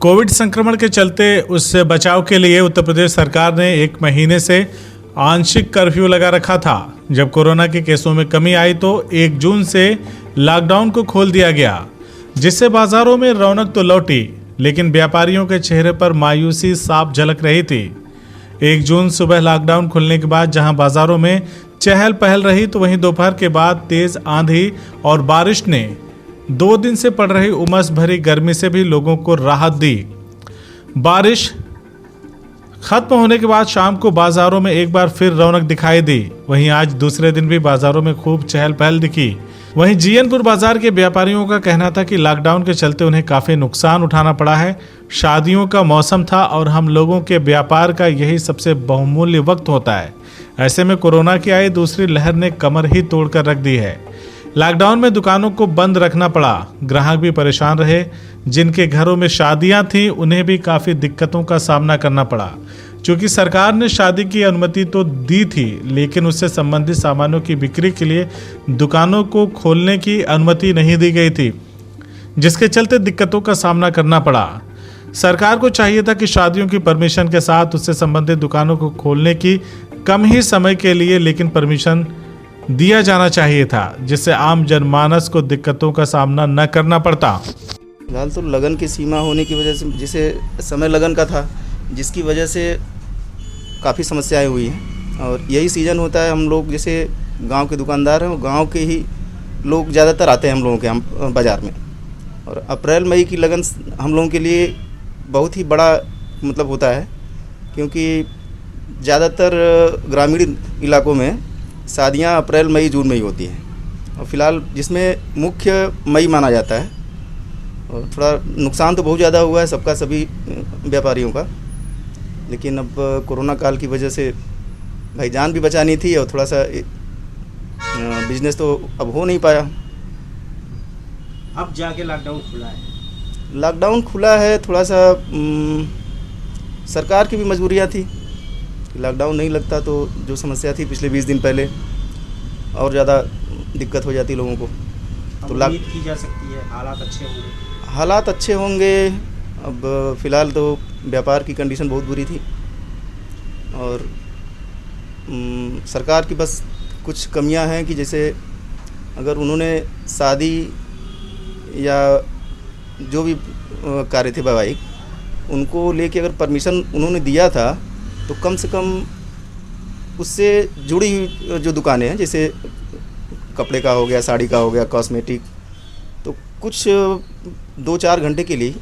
Covid संक्रमण के चलते उससे बचाव के लिए उत्तर प्रदेश सरकार ने 1 महीने से आंशिक कर्फ्यू लगा रखा था। जब कोरोना के केसों में कमी आई तो 1 जून से लॉकडाउन को खोल दिया गया, जिससे बाजारों में रौनक तो लौटी, लेकिन व्यापारियों के चेहरे पर मायूसी साफ झलक रही थी। 1 जून सुबह लॉकडाउन खुलने के बाद जहां बाजारों में चहल पहल रही, तो वहीं दोपहर के बाद तेज आंधी और बारिश ने 2 दिन से पड़ रही उमस भरी गर्मी से भी लोगों को राहत दी। बारिश खत्म होने के बाद शाम को बाजारों में एक बार फिर रौनक दिखाई दी। वहीं आज दूसरे दिन भी बाजारों में खूब चहल पहल दिखी। वहीं जीयनपुर बाजार के व्यापारियों का कहना था कि लॉकडाउन के चलते उन्हें काफी नुकसान उठाना पड़ा है। शादियों का मौसम था और हम लोगों के व्यापार का यही सबसे बहुमूल्य वक्त होता है। ऐसे में कोरोना की आई दूसरी लहर ने कमर ही तोड़कर रख दी है। लॉकडाउन में दुकानों को बंद रखना पड़ा, ग्राहक भी परेशान रहे। जिनके घरों में शादियां थीं उन्हें भी काफ़ी दिक्कतों का सामना करना पड़ा, क्योंकि सरकार ने शादी की अनुमति तो दी थी, लेकिन उससे संबंधित सामानों की बिक्री के लिए दुकानों को खोलने की अनुमति नहीं दी गई थी, जिसके चलते दिक्कतों का सामना करना पड़ा। सरकार को चाहिए था कि शादियों की परमिशन के साथ उससे संबंधित दुकानों को खोलने की कम ही समय के लिए लेकिन परमिशन दिया जाना चाहिए था, जिससे आम जनमानस को दिक्कतों का सामना न करना पड़ता। फिलहाल तो लगन की सीमा होने की वजह से, जिसे समय लगन का था, जिसकी वजह से काफ़ी समस्याएं हुई हैं। और यही सीज़न होता है, हम लोग जैसे गांव के दुकानदार हैं, गांव के ही लोग ज़्यादातर आते हैं हम लोगों के बाज़ार में। और अप्रैल मई की लगन हम लोगों के लिए बहुत ही बड़ा मतलब होता है, क्योंकि ज़्यादातर ग्रामीण इलाकों में शादियां अप्रैल मई जून में ही होती हैं, और फिलहाल जिसमें मुख्य मई माना जाता है। और थोड़ा नुकसान तो बहुत ज़्यादा हुआ है सबका, सभी व्यापारियों का, लेकिन अब कोरोना काल की वजह से भाई जान भी बचानी थी और थोड़ा सा बिजनेस तो अब हो नहीं पाया। अब जाके लॉकडाउन खुला है। लॉकडाउन खुला है, थोड़ा सा सरकार की भी मजबूरियाँ थी। लॉकडाउन नहीं लगता तो जो समस्या थी पिछले 20 दिन पहले, और ज़्यादा दिक्कत हो जाती लोगों को। तो उम्मीद की जा सकती है हालात अच्छे होंगे। हालात अच्छे होंगे। अब फ़िलहाल तो व्यापार की कंडीशन बहुत बुरी थी, और सरकार की बस कुछ कमियां हैं कि जैसे अगर उन्होंने शादी या जो भी कार्य थे वैवाहिक, उनको लेके अगर परमिशन उन्होंने दिया था, तो कम से कम उससे जुड़ी हुई जो दुकानें हैं, जैसे कपड़े का हो गया, साड़ी का हो गया, कॉस्मेटिक, तो कुछ 2-4 घंटे के लिए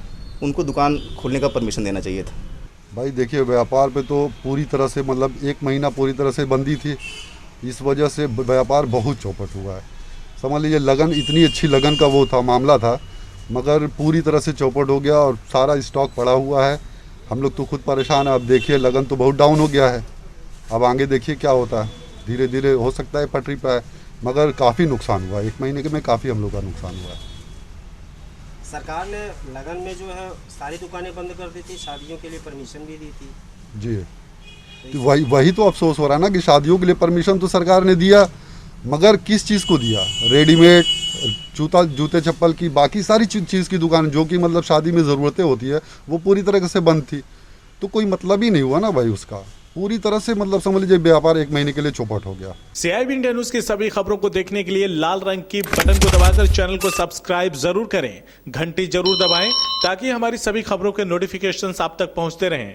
उनको दुकान खोलने का परमिशन देना चाहिए था। भाई देखिए, व्यापार पे तो पूरी तरह से मतलब 1 महीना पूरी तरह से बंदी थी। इस वजह से व्यापार बहुत चौपट हुआ है। समझ लीजिए लगन, इतनी अच्छी लगन का वो था, मामला था, मगर पूरी तरह से चौपट हो गया और सारा स्टॉक पड़ा हुआ है। हम लोग तो खुद परेशान है। अब देखिए लगन तो बहुत डाउन हो गया है। अब आगे देखिए क्या होता है, धीरे धीरे हो सकता है पटरी पर है, मगर काफ़ी नुकसान हुआ है। 1 महीने के में काफ़ी हम लोग का नुकसान हुआ है। सरकार ने लगन में जो है सारी दुकानें बंद कर दी थी, शादियों के लिए परमिशन भी दी थी। जी, तो वही तो अफसोस हो रहा है ना कि शादियों के लिए परमिशन तो सरकार ने दिया, मगर किस चीज़ को दिया? रेडीमेड जूते चप्पल की, बाकी सारी चीज़ की दुकान जो कि मतलब शादी में ज़रूरतें होती है, वो पूरी तरह से बंद थी। तो कोई मतलब ही नहीं हुआ ना भाई उसका। पूरी तरह से मतलब समझ लीजिए व्यापार 1 महीने के लिए चौपट हो गया। CIB इंडिया न्यूज की सभी खबरों को देखने के लिए लाल रंग की बटन को दबाकर चैनल को सब्सक्राइब जरूर करें, घंटी जरूर दबाएं, ताकि हमारी सभी खबरों के नोटिफिकेशन आप तक पहुंचते रहें।